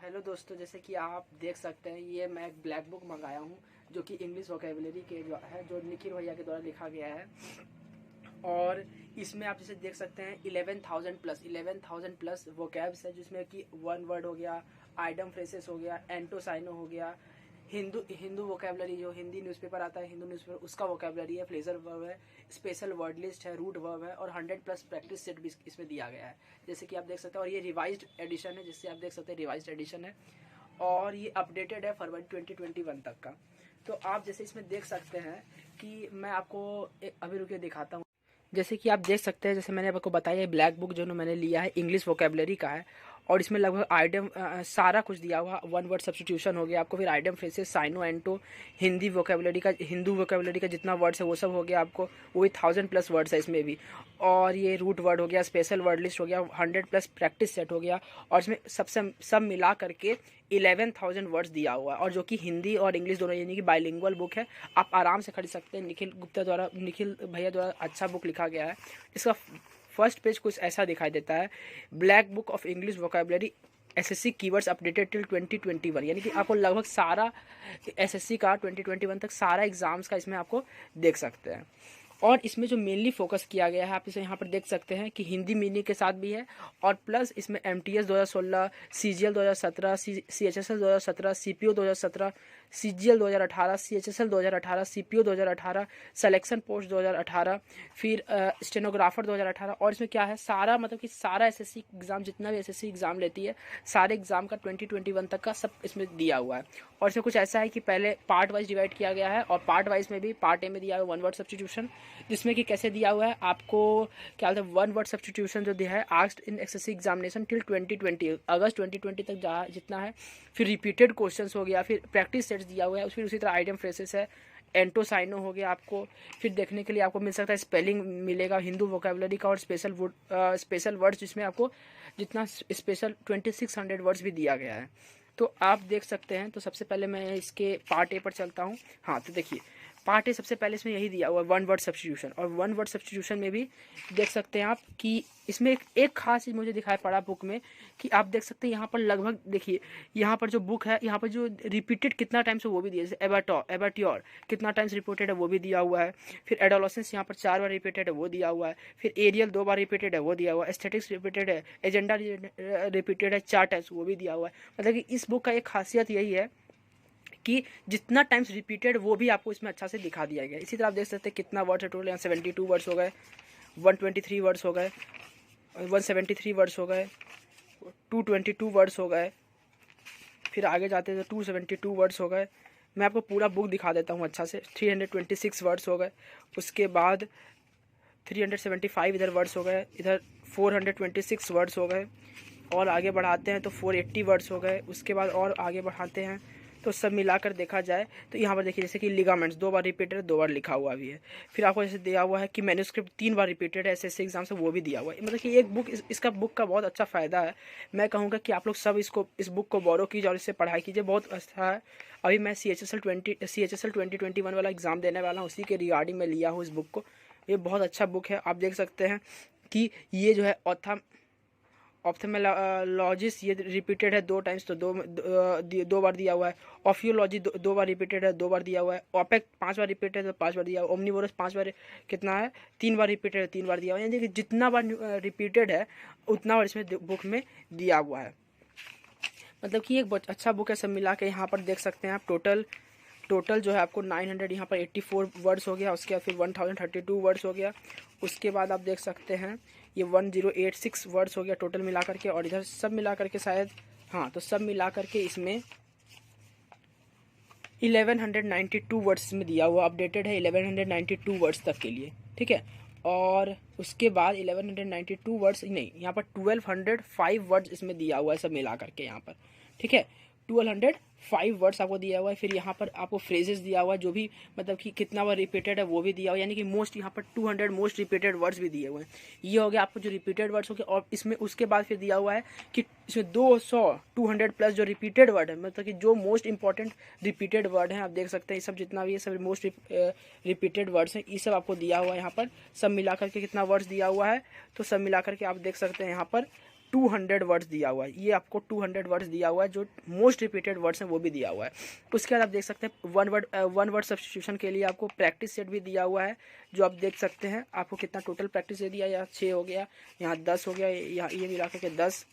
Hello दोस्तों, जैसे कि आप देख सकते हैं ये मैं एक ब्लैक बुक मंगाया हूँ जो कि इंग्लिश वोकेबलरी के जो है जो निखिल भैया के द्वारा लिखा गया है। और इसमें आप जैसे देख सकते हैं 11,000 प्लस वोकैब्स है, जिसमें कि वन वर्ड हो गया, आइडम फ्रेसेस हो गया, एंटोसाइनो हो गया, हिंदू वोकेबलरी जो हिंदी न्यूज़पेपर आता है, हिंदू न्यूज़पेपर उसका वोकेबलरी है, फ्रेजर वर्ब है, स्पेशल वर्ड लिस्ट है, रूट वर्ब है और 100 प्लस प्रैक्टिस सेट भी इसमें दिया गया है, जैसे कि आप देख सकते हैं। और ये रिवाइज्ड एडिशन है, जिससे आप देख सकते हैं रिवाइज्ड एडिशन है और ये अपडेटेड है फरवरी 2021 तक का। तो आप जैसे इसमें देख सकते हैं कि मैं आपको अभी रुके दिखाता हूँ। जैसे कि आप देख सकते हैं, जैसे मैंने आपको बताया ब्लैक बुक जो मैंने लिया है इंग्लिश वोकेबलरी का है और इसमें लगभग आइटम सारा कुछ दिया हुआ। वन वर्ड सब्स्टिट्यूशन हो गया आपको, फिर idiom phrases, synonym antonym, Hindu vocabulary का जितना वर्ड्स है वो सब हो गया आपको, वही 1000+ वर्ड्स है इसमें भी। और ये रूट वर्ड हो गया, स्पेशल वर्ड लिस्ट हो गया, 100+ प्रैक्टिस सेट हो गया और इसमें सब मिला करके 11,000 वर्ड्स दिया हुआ है। और जो कि हिंदी और इंग्लिश दोनों यानी कि बाइलिंगुअल बुक है, आप आराम से खरीद सकते हैं। निखिल भैया द्वारा अच्छा बुक लिखा गया है। इसका फर्स्ट पेज कुछ ऐसा दिखाई देता है, black book of English vocabulary SSC keywords updated till 2021, यानी कि आपको लगभग सारा एसएससी का 2021 तक सारा एग्जाम्स का इसमें आपको देख सकते हैं। और इसमें जो मेनली फोकस किया गया है, आप इसे यहाँ पर देख सकते हैं कि हिंदी मीनिंग के साथ भी है और प्लस इसमें MTS 2016, CGL 2017, CHSL 2017, CPO 2017, CGL 2018, CHSL 2018, CPO 2018, selection post 2018, फिर स्टेनोग्राफर 2018। और इसमें क्या है, सारा मतलब कि सारा एसएससी एग्जाम, जितना भी एसएससी एग्जाम लेती है, सारे एग्जाम का 2021 तक का सब इसमें दिया हुआ है। और इसमें कुछ ऐसा है कि पहले पार्ट वाइज डिवाइड किया गया है और पार्ट वाइज में भी पार्ट ए में दिया हुआ वन वर्ड सब्स्टिट्यूशन, जिसमें कि कैसे दिया हुआ है आपको, क्या बोलते हैं, वन वर्ड सब्स्टिट्यूशन जो दिया है asked in SSC examination till 2020, अगस्त 2020 तक जहाँ जितना है। फिर रिपीटेड क्वेश्चंस हो गया, फिर प्रैक्टिस सेट्स दिया हुआ है, फिर उसी तरह आइटम फ्रेसेस है, एंटोसाइनो हो गया आपको। फिर देखने के लिए आपको मिल सकता है स्पेलिंग मिलेगा हिंदू वोकेबलरी का और स्पेशल वर्ड्स, जिसमें आपको जितना स्पेशल 2600 वर्ड्स भी दिया गया है। तो आप देख सकते हैं। तो सबसे पहले मैं इसके पार्ट ए पर चलता हूँ। हाँ, तो देखिए पार्ट ए सबसे पहले इसमें यही दिया हुआ है, वन वर्ड सब्स्टिट्यूशन। और वन वर्ड सब्स्टिट्यूशन में भी देख सकते हैं आप कि इसमें एक खास चीज़ मुझे दिखाई पड़ा बुक में कि आप देख सकते हैं यहाँ पर लगभग देखिए, यहाँ पर जो बुक है, यहाँ पर जो रिपीटेड कितना टाइम्स है वो भी दिया है, जैसे एबाट्योर कितना टाइम्स रिपीटेड है वो भी दिया हुआ है। फिर एडोलसेंस यहाँ पर 4 बार रिपीटेड है वो दिया हुआ है। फिर एरियल 2 बार रिपीटेड है वो दिया हुआ है। एस्थेटिक्स रिपीटेड है, एजेंडा रिपीटेड है 4 टाइम्स वो भी दिया हुआ है। मतलब कि इस बुक का एक खासियत यही है कि जितना टाइम्स रिपीटेड वो भी आपको इसमें अच्छा से दिखा दिया गया। इसी तरह आप देख सकते हैं कितना वर्ड्स है टोटल, यहाँ 72 वर्ड्स हो गए, 123 वर्ड्स हो गए, 173 वर्ड्स हो गए, 222 वर्ड्स हो गए, फिर आगे जाते हैं तो 272 वर्ड्स हो गए। मैं आपको पूरा बुक दिखा देता हूँ अच्छा से। 326 वर्ड्स हो गए, उसके बाद 375 इधर वर्ड्स हो गए, इधर 426 वर्ड्स हो गए, और आगे बढ़ाते हैं तो 480 वर्ड्स हो गए। उसके बाद और आगे बढ़ाते हैं तो सब मिलाकर देखा जाए तो यहाँ पर देखिए, जैसे कि लिगामेंट्स 2 बार रिपीटेड है, 2 बार लिखा हुआ भी है। फिर आपको जैसे दिया हुआ है कि मैन्युस्क्रिप्ट 3 बार रिपीटेड है, एसएससी एग्जाम से वो भी दिया हुआ है। मतलब कि एक बुक इसका बुक का बहुत अच्छा फ़ायदा है। मैं कहूँगा कि आप लोग सब इस बुक को बोरो कीजिए और इससे पढ़ाई कीजिए, बहुत अच्छा है। अभी मैं सीएचएसएल 2021 वाला एग्ज़ाम देने वाला हूँ, उसी के रिगार्डिंग में लिया हूँ इस बुक को। ये बहुत अच्छा बुक है। आप देख सकते हैं कि ये जो है ऑप्थेमेलॉजिस ये रिपीटेड है 2 टाइम्स, तो दो बार दिया हुआ है। ऑफियोलॉजी 2 बार रिपीटेड है, 2 बार दिया हुआ है। ओपेक 5 बार रिपीटेड है, तो 5 बार दिया हुआ है। ओमनीवोरस 5 बार कितना है, 3 बार रिपीटेड है, 3 बार दिया हुआ है। यानी कि जितना बार रिपीटेड है उतना बार इसमें बुक में दिया हुआ है। मतलब कि एक बहुत अच्छा बुक है। सब मिला के यहाँ पर देख सकते हैं आप टोटल जो है आपको 900 यहाँ पर 84 वर्ड्स हो गया। उसके बाद फिर 1032 वर्ड्स हो गया। उसके बाद आप देख सकते हैं ये 1086 वर्ड्स हो गया टोटल मिला करके। और इधर सब मिला करके शायद, हाँ, तो सब मिला करके इसमें 1192 वर्ड्स में दिया हुआ, अपडेटेड है 1192 वर्ड्स तक के लिए, ठीक है। और उसके बाद 1192 वर्ड्स नहीं, यहाँ पर 1205 वर्ड्स इसमें दिया हुआ है सब मिला करके यहाँ पर, ठीक है। 1205 वर्ड्स आपको दिया हुआ है। फिर यहाँ पर आपको फ्रेजेस दिया हुआ है, जो भी मतलब कि कितना बार रिपीटेड है वो भी दिया हुआ है। यानी कि मोस्ट यहाँ पर 200 मोस्ट रिपीटेड वर्ड्स भी दिए हुए हैं। ये हो गया आपको जो रिपीटेड वर्ड्स हो गए। और इसमें उसके बाद फिर दिया हुआ है कि इसमें 200 जो रिपीटेड वर्ड है, मतलब कि जो मोस्ट इंपॉर्टेंट रिपीटेड वर्ड हैं, आप देख सकते हैं ये सब जितना भी है सब मोस्ट रिपीटेड वर्ड्स हैं, ये सब आपको दिया हुआ है। यहाँ पर सब मिला करके कितना वर्ड्स दिया हुआ है, तो सब मिला करके आप देख सकते हैं यहाँ पर 200 वर्ड्स दिया हुआ है, ये आपको 200 वर्ड्स दिया हुआ है, जो मोस्ट रिपीटेड वर्ड्स हैं वो भी दिया हुआ है। उसके बाद आप देख सकते हैं वन वर्ड सब्स्टिट्यूशन के लिए आपको प्रैक्टिस सेट भी दिया हुआ है, जो आप देख सकते हैं आपको कितना टोटल प्रैक्टिस दे दिया। यहाँ 6 हो गया, यहाँ 10 हो गया, यहाँ ये मिला के 10,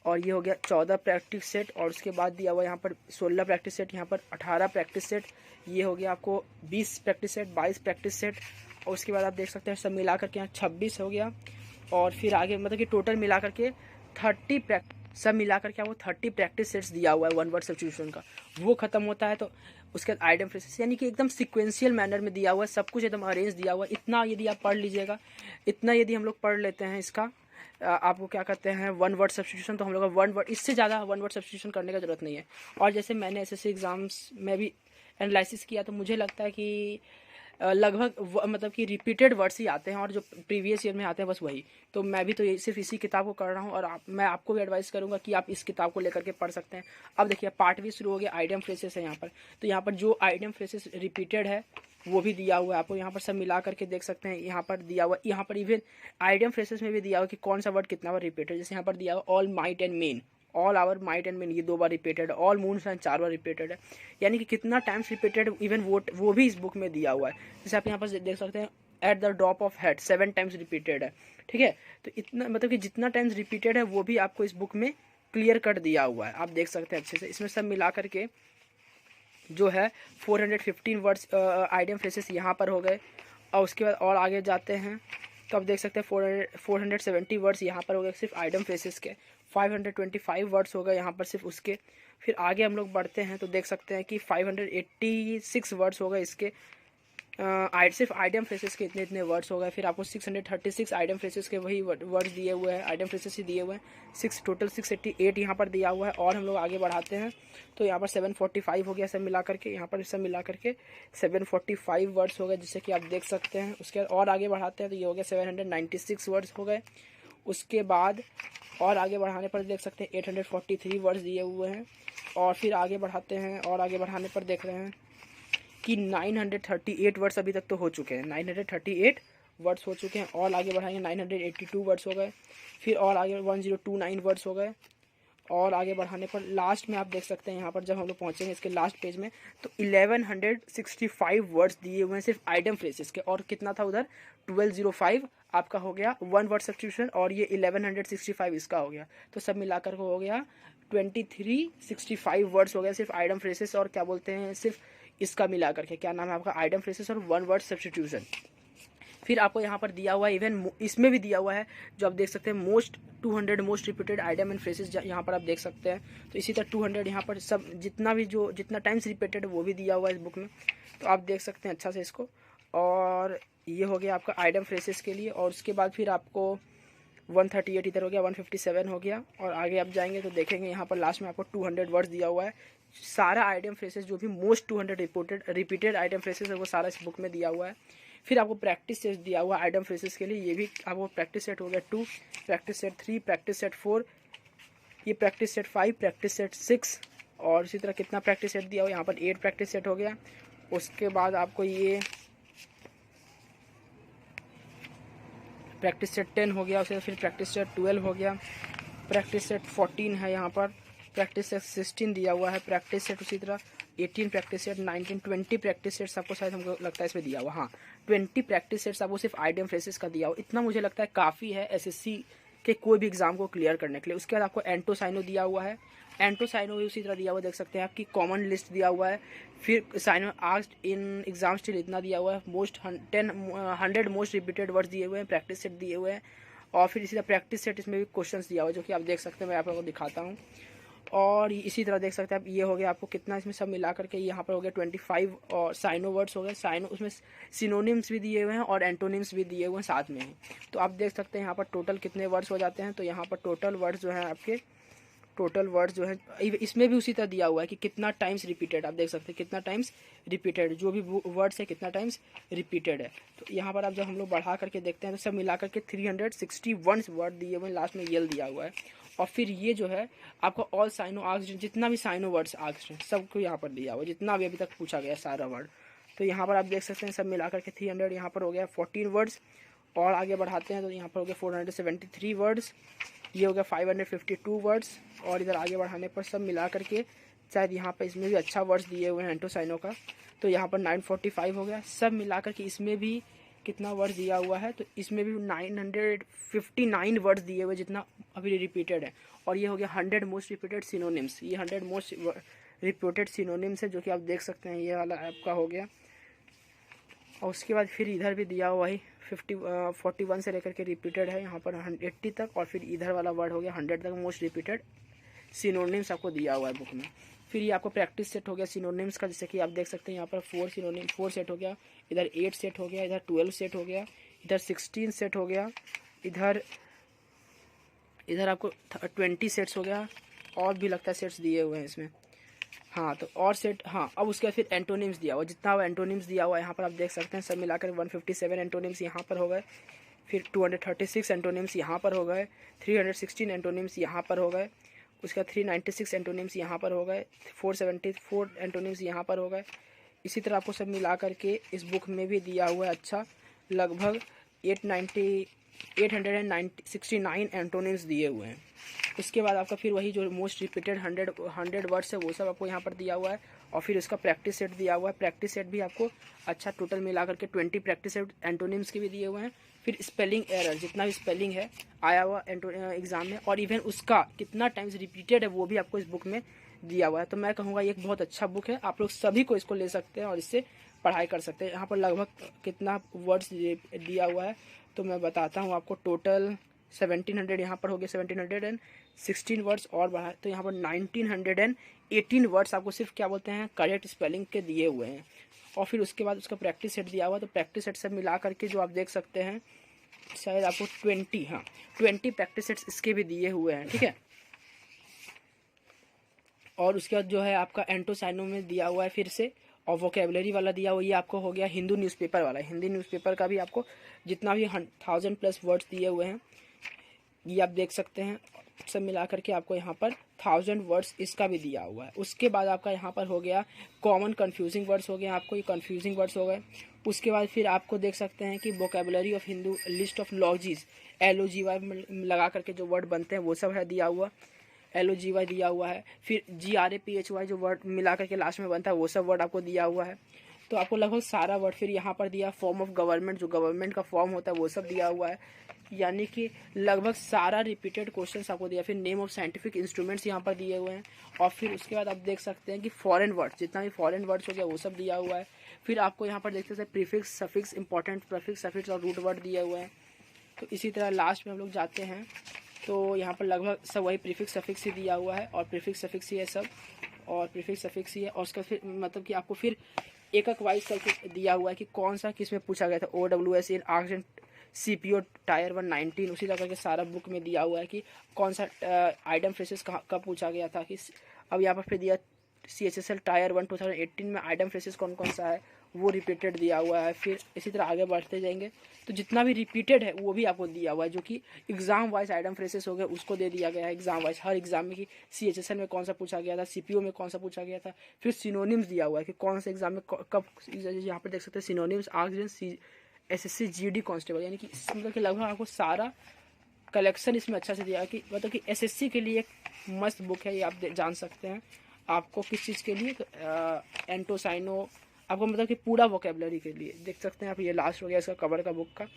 और ये हो गया 14 प्रैक्टिस सेट, और उसके बाद दिया हुआ यहाँ पर 16 प्रैक्टिस सेट, यहाँ पर 18 प्रैक्टिस सेट, ये हो गया आपको 20 प्रैक्टिस सेट, 22 प्रैक्टिस सेट, और उसके बाद आप देख सकते हैं सब मिला करके यहाँ 26 हो गया, और फिर आगे मतलब कि टोटल मिला करके 30 सब मिला करके आपको 30 प्रैक्टिस सेट्स दिया हुआ है वन वर्ड सब्स्टिट्यूशन का। वो खत्म होता है तो उसके बाद आइडियम फ्रेजेस, यानी कि एकदम सिक्वेंशियल मैनर में दिया हुआ है, सब कुछ एकदम अरेंज दिया हुआ है। इतना यदि आप पढ़ लीजिएगा, इतना यदि हम लोग पढ़ लेते हैं इसका, आपको क्या कहते हैं वन वर्ड सब्स्टिट्यूशन, तो हम लोग वन वर्ड, इससे ज़्यादा वन वर्ड सब्स्टिट्यूशन करने का जरूरत नहीं है। और जैसे मैंने एसएससी एग्ज़ाम्स में भी एनालिसिस किया तो मुझे लगता है कि लगभग मतलब कि रिपीटेड वर्ड्स ही आते हैं, और जो प्रीवियस ईयर में आते हैं बस वही। तो मैं भी तो सिर्फ इसी किताब को कर रहा हूँ, और मैं आपको भी एडवाइस करूँगा कि आप इस किताब को लेकर के पढ़ सकते हैं। अब देखिए पार्ट भी शुरू हो गया, आइडियम फ्रेजेस है यहाँ पर। तो यहाँ पर जो आइडियम फ्रेजेस रिपीटेड है वो भी दिया हुआ है आपको, यहाँ पर सब मिला करके देख सकते हैं। यहाँ पर दिया हुआ, यहाँ पर इवन आइडियम फ्रेजेस में भी दिया हुआ कि कौन सा वर्ड कितना बार रिपीटेड। जैसे यहाँ पर दिया हुआ all might and men, all our might and men, ये 2 बार रिपीटेड है। ऑल मून सन 4 बार रिपीटेड है, यानी कि कितना टाइम्स रिपीटेड इवन वो भी इस बुक में दिया हुआ है। जैसे आप यहाँ पर देख सकते हैं at the drop of head 7 times repeated है, ठीक है। तो इतना मतलब कि जितना टाइम्स रिपीटेड है वो भी आपको इस बुक में क्लियर कट दिया हुआ है, आप देख सकते हैं अच्छे से। इसमें सब मिला करके जो है 415 वर्ड्स आइडियम फ्रेजेस यहाँ पर हो गए, और उसके बाद और आगे जाते हैं तो आप देख सकते हैं 470 वर्ड्स यहाँ पर हो गए सिर्फ आइडियम फ्रेजेस के। 525 वर्ड्स हो गए यहाँ पर सिर्फ उसके। फिर आगे हम लोग बढ़ते हैं तो देख सकते हैं कि 586 वर्ड्स हो गए इसके, सिर्फ आइडियम फ्रेजेस के इतने वर्ड्स हो गए। फिर आपको 636 आइडियम फ्रेजेस के वही वर्ड्स दिए हुए हैं, आइडियम फ्रेजेस ही दिए हुए हैं। टोटल 688 यहाँ पर दिया हुआ है। और हम लोग आगे बढ़ाते हैं तो यहाँ पर 745 हो गया सब मिला करके, यहाँ पर सब मिला करके 745 वर्ड्स हो गए, जिससे कि आप देख सकते हैं। उसके बाद और आगे बढ़ाते हैं तो ये हो गया 796 वर्ड्स हो गए। उसके बाद और आगे बढ़ाने पर देख सकते हैं 843 वर्ड्स दिए हुए हैं। और फिर आगे बढ़ाते हैं, और आगे बढ़ाने पर देख रहे हैं कि 938 वर्ड्स अभी तक तो हो चुके हैं, 938 वर्ड्स हो चुके हैं। और आगे बढ़ाएंगे 982 वर्ड्स हो गए। फिर और आगे 1029 वर्ड्स हो गए। और आगे बढ़ाने पर लास्ट में आप देख सकते हैं यहाँ पर जब हम लोग पहुँचेंगे इसके लास्ट पेज में तो 1165 वर्ड्स दिए हुए हैं सिर्फ आइडियम फ्रेजेस के। और कितना था उधर 1205 आपका हो गया वन वर्ड सब्स्टिट्यूशन, और ये 1165 इसका हो गया। तो सब मिलाकर हो गया 2365 वर्ड्स हो गया सिर्फ आइडियम फ्रेजेस और क्या बोलते हैं सिर्फ इसका मिला करके, क्या नाम है आपका, आइडियम फ्रेजेस और वन वर्ड सब्स्टिट्यूशन। फिर आपको यहाँ पर दिया हुआ है, इवन इसमें भी दिया हुआ है जो आप देख सकते हैं 200 most repeated idiom and phrases, यहाँ पर आप देख सकते हैं। तो इसी तरह 200 यहाँ पर सब जितना टाइम्स रिपीटेड है वो भी दिया हुआ है इस बुक में, तो आप देख सकते हैं अच्छा से इसको। और ये हो गया आपका आइडियम फ्रेजेस के लिए। और उसके बाद फिर आपको 138 इधर हो गया, 157 हो गया। और आगे आप जाएंगे तो देखेंगे यहाँ पर लास्ट में आपको 200 वर्ड्स दिया हुआ है। सारा आइडियम फ्रेजेस जो भी मोस्ट 200 रिपीटेड आइडियम फ्रेजेस है वो सारा इस बुक में दिया हुआ है। फिर आपको प्रैक्टिस सेट दिया हुआ है आइडियम फ्रेजेस के लिए, ये भी आपको प्रैक्टिस सेट हो गया 2, प्रैक्टिस सेट 3, प्रैक्टिस सेट 4, ये प्रैक्टिस सेट 5, प्रैक्टिस सेट 6, और इसी तरह कितना प्रैक्टिस सेट दिया हुआ यहाँ पर 8 प्रैक्टिस सेट हो गया। उसके बाद आपको ये प्रैक्टिस सेट 10 हो गया, उसके फिर प्रैक्टिस सेट 12 हो गया, प्रैक्टिस सेट 14 है यहाँ पर, प्रैक्टिस सेट 16 दिया हुआ है, प्रैक्टिस सेट उसी तरह 18, प्रैक्टिस सेट 19, 20 प्रैक्टिस सेट्स आपको शायद हमको लगता है इसमें दिया हुआ, हाँ 20 प्रैक्टिस सेट्स आपको सिर्फ आइडियम फ्रेजेस का दिया हुआ। इतना मुझे लगता है काफ़ी है एसएससी के कोई भी एग्जाम को क्लियर करने के लिए। उसके बाद आपको एंटोसाइनो दिया हुआ है, एंटोसाइनो भी उसी तरह दिया हुआ, देख सकते हैं आपकी कॉमन लिस्ट दिया हुआ है। फिर साइनो आस्क्ड इन एग्जाम स्टिल इतना दिया हुआ है, 100 मोस्ट रिपीटेड वर्ड्स दिए हुए हैं, प्रैक्टिस सेट दिए हुए हैं। और फिर इसी तरह प्रैक्टिस सेट इसमें भी क्वेश्चंस दिया हुआ है जो कि आप देख सकते हैं, मैं आप लोगों को दिखाता हूँ। और इसी तरह देख सकते हैं आप, ये हो गया आपको कितना इसमें सब मिला करके यहाँ पर हो गया 25 और साइनो वर्ड्स हो गए। साइनो उसमें सिनोनिम्स भी दिए हुए हैं और एंटोनिम्स भी दिए हुए हैं साथ में ही। तो आप देख सकते हैं यहाँ पर टोटल कितने वर्ड्स हो जाते हैं। तो यहाँ पर टोटल वर्ड्स जो हैं आपके, टोटल वर्ड्स जो है इसमें भी उसी तरह दिया हुआ है कि कितना टाइम्स रिपीटेड, आप देख सकते हैं कितना टाइम्स रिपीटेड, जो भी वर्ड्स है कितना टाइम्स रिपीटेड है। तो यहाँ पर आप जब हम लोग बढ़ा करके देखते हैं तो सब मिला करके 361 वर्ड दिए हुए हैं, लास्ट में यल दिया हुआ है। और फिर ये जो है आपको ऑल साइनो आस्क्ड, जितना भी साइनो वर्ड्स आस्क्ड हैं सबको यहाँ पर दिया हुआ है, जितना भी अभी तक पूछा गया सारा वर्ड। तो यहाँ पर आप देख सकते हैं सब मिला करके 300 यहाँ पर हो गया 14 वर्ड्स। और आगे बढ़ाते हैं तो यहाँ पर हो गया 473 वर्ड्स। ये हो गया 552 वर्ड्स। और इधर आगे बढ़ाने पर सब मिला करके शायद यहाँ पर इसमें भी अच्छा वर्ड्स दिए हुए हैं एंटोसाइनो का, तो यहाँ पर 945 हो गया। सब मिला करके इसमें भी कितना वर्ड दिया हुआ है, तो इसमें भी 959 वर्ड्स दिए हुए जितना अभी रिपीटेड है। और ये हो गया 100 मोस्ट रिपीटेड सिनोनिम्स। ये 100 मोस्ट रिपीटेड सिनोनिम्स है जो कि आप देख सकते हैं, ये वाला आपका हो गया। और उसके बाद फिर इधर भी दिया हुआ है 41 से लेकर के रिपीटेड है यहाँ पर 80 तक। और फिर इधर वाला वर्ड हो गया 100 तक मोस्ट रिपीटेड सिनोनिम्स आपको दिया हुआ है बुक में। फिर ये आपको प्रैक्टिस सेट हो गया सिनोनिम्स का, जैसे कि आप देख सकते हैं यहाँ पर 4 सेट हो गया, इधर 8 सेट हो गया, इधर 12 सेट हो गया, इधर 16 सेट हो गया, इधर आपको 20 सेट्स हो गया। और भी लगता है सेट्स दिए हुए हैं इसमें, हाँ तो और सेट, हाँ। अब उसके बाद फिर एंटोनिम्स दिया हुआ, जितना वो एंटोनिम्स दिया हुआ है यहाँ पर आप देख सकते हैं, सब मिलाकर 157 एंटोनिम्स यहाँ पर हो गए। फिर 236 एंटोनिम्स यहाँ पर हो गए, 316 एंटोनिम्स यहाँ पर हो गए, उसका 396 एंटोनिम्स यहाँ पर हो गए, 474 एंटोनिम्स यहाँ पर हो गए। इसी तरह आपको सब मिला करके इस बुक में भी दिया हुआ है अच्छा लगभग 869 एंटोनिम्स दिए हुए हैं। उसके बाद आपका फिर वही जो मोस्ट रिपीटेड 100 वर्ड्स है वो सब आपको यहाँ पर दिया हुआ है। और फिर उसका प्रैक्टिस सेट दिया हुआ है, प्रैक्टिस सेट भी आपको अच्छा टोटल मिला करके 20 प्रैक्टिस सेट एंटोनिम्स के भी दिए हुए हैं। फिर स्पेलिंग एरर जितना भी स्पेलिंग है आया हुआ एग्जाम में, और इवन उसका कितना टाइम्स रिपीटेड है वो भी आपको इस बुक में दिया हुआ है। तो मैं कहूँगा ये एक बहुत अच्छा बुक है, आप लोग सभी को इसको ले सकते हैं और इससे पढ़ाई कर सकते हैं। यहाँ पर लगभग कितना वर्ड्स दिया हुआ है तो मैं बताता हूँ आपको। टोटल 1700 यहाँ पर हो गया, 1716 वर्ड्स और बढ़ा तो यहाँ पर 1918 वर्ड्स आपको सिर्फ क्या बोलते हैं करेक्ट स्पेलिंग के दिए हुए हैं। और फिर उसके बाद उसका प्रैक्टिस सेट दिया हुआ, तो प्रैक्टिस सेट सब मिला करके जो आप देख सकते हैं शायद आपको 20 प्रैक्टिस सेट्स इसके भी दिए हुए हैं, ठीक है। और उसके बाद जो है आपका एंटोसाइनो में दिया हुआ है फिर से, और वोकेबलरी वाला दिया हुआ, ये आपको हो गया हिंदू न्यूज़पेपर वाला। हिंदी न्यूज़पेपर का भी आपको जितना भी 1000+ वर्ड्स दिए हुए हैं ये आप देख सकते हैं, सब मिला करके आपको यहाँ पर 1000 वर्ड्स इसका भी दिया हुआ है। उसके बाद आपका यहाँ पर हो गया कॉमन कन्फ्यूजिंग वर्ड्स हो गया, आपको ये कन्फ्यूजिंग वर्ड्स हो गए। उसके बाद फिर आपको देख सकते हैं कि vocabulary of Hindu, list of logies, LOGY लगा करके जो वर्ड बनते हैं वो सब है दिया हुआ, LOGY दिया हुआ है। फिर GRAPHY जो वर्ड मिला करके लास्ट में बनता है वो सब वर्ड आपको दिया हुआ है। तो आपको लगभग सारा वर्ड, फिर यहाँ पर दिया फॉर्म ऑफ गवर्नमेंट, जो गवर्नमेंट का फॉर्म होता है वो सब दिया हुआ है, यानी कि लगभग सारा रिपीटेड क्वेश्चंस आपको दिया। फिर नेम ऑफ साइंटिफिक इंस्ट्रूमेंट्स यहाँ पर दिए हुए हैं। और फिर उसके बाद आप देख सकते हैं कि फॉरेन वर्ड्स, जितना भी फॉरेन वर्ड्स हो गया वो सब दिया हुआ है। फिर आपको यहाँ पर देख सकते हैं prefix, suffix, important prefix, suffix और रूट वर्ड दिए हुए हैं। तो इसी तरह लास्ट में हम लोग जाते हैं तो यहाँ पर लगभग सब वही प्रीफिक्स सफिक्स ही दिया हुआ है, और प्रीफिक्स सफिक्स ही है सब, और प्रीफिक्स सफिक्स ही है। और उसका फिर मतलब कि आपको फिर एक वाइज करके दिया हुआ है कि कौन सा किस में पूछा गया था। OWS इन आर्क्स CPO टायर 119 उसी तरह के सारा बुक में दिया हुआ है कि कौन सा आइटम फ्रेसेस कब पूछा गया था। कि अब यहाँ पर फिर दिया CHSL टायर 1 2018 में आइटम फ्रेसेस कौन कौन सा है वो रिपीटेड दिया हुआ है। फिर इसी तरह आगे बढ़ते जाएंगे तो जितना भी रिपीटेड है वो भी आपको दिया हुआ है, जो कि एग्जाम वाइज आइटम फ्रेसेस हो गए उसको दे दिया गया है एग्जाम वाइज, हर एग्जाम में कि CHSL में कौन सा पूछा गया था, CPO में कौन सा पूछा गया था। फिर सिनोनिम्स दिया हुआ है कि कौन सा एग्जाम में कब, यहाँ पर देख सकते हैं synonyms arcs SSC GD constable, यानी कि मतलब कि लगभग आपको सारा कलेक्शन इसमें अच्छा से दिया है कि मतलब कि SSC के लिए एक मस्त बुक है ये, आप जान सकते हैं। आपको किस चीज़ के लिए, एंटोसाइनो आपको मतलब कि पूरा वोकेबलरी के लिए देख सकते हैं आप। ये लास्ट हो गया इसका कवर का बुक का,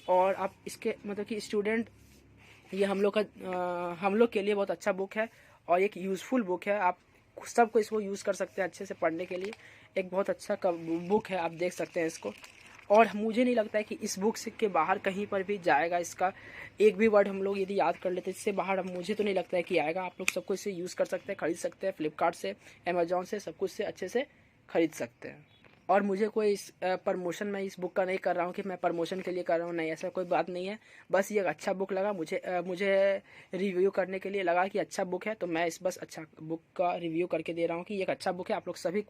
और आप इसके मतलब कि स्टूडेंट ये हम लोग के लिए बहुत अच्छा बुक है और एक यूज़फुल बुक है। आप सबको इसको यूज़ कर सकते हैं अच्छे से पढ़ने के लिए, एक बहुत अच्छा बुक है, आप देख सकते हैं इसको। और मुझे नहीं लगता है कि इस बुक से के बाहर कहीं पर भी जाएगा, इसका एक भी वर्ड हम लोग यदि याद कर लेते हैं इससे बाहर, मुझे तो नहीं लगता है कि आएगा। आप लोग सबको इसे यूज़ कर सकते हैं, खरीद सकते हैं, फ्लिपकार्ट से, अमेजोन से, सब कुछ से अच्छे से खरीद सकते हैं। और मुझे कोई इस प्रमोशन मैं इस बुक का नहीं कर रहा हूँ कि मैं प्रमोशन के लिए कर रहा हूँ, नहीं, ऐसा कोई बात नहीं है। बस ये अच्छा बुक लगा मुझे रिव्यू करने के लिए लगा कि अच्छा बुक है, तो मैं बस अच्छा बुक का रिव्यू करके दे रहा हूँ कि ये एक अच्छा बुक है। आप लोग सभी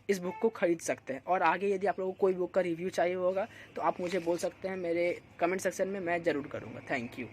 इस बुक को खरीद सकते हैं। और आगे यदि आप लोगों को कोई बुक का रिव्यू चाहिए होगा तो आप मुझे बोल सकते हैं मेरे कमेंट सेक्शन में, मैं ज़रूर करूँगा। Thank you.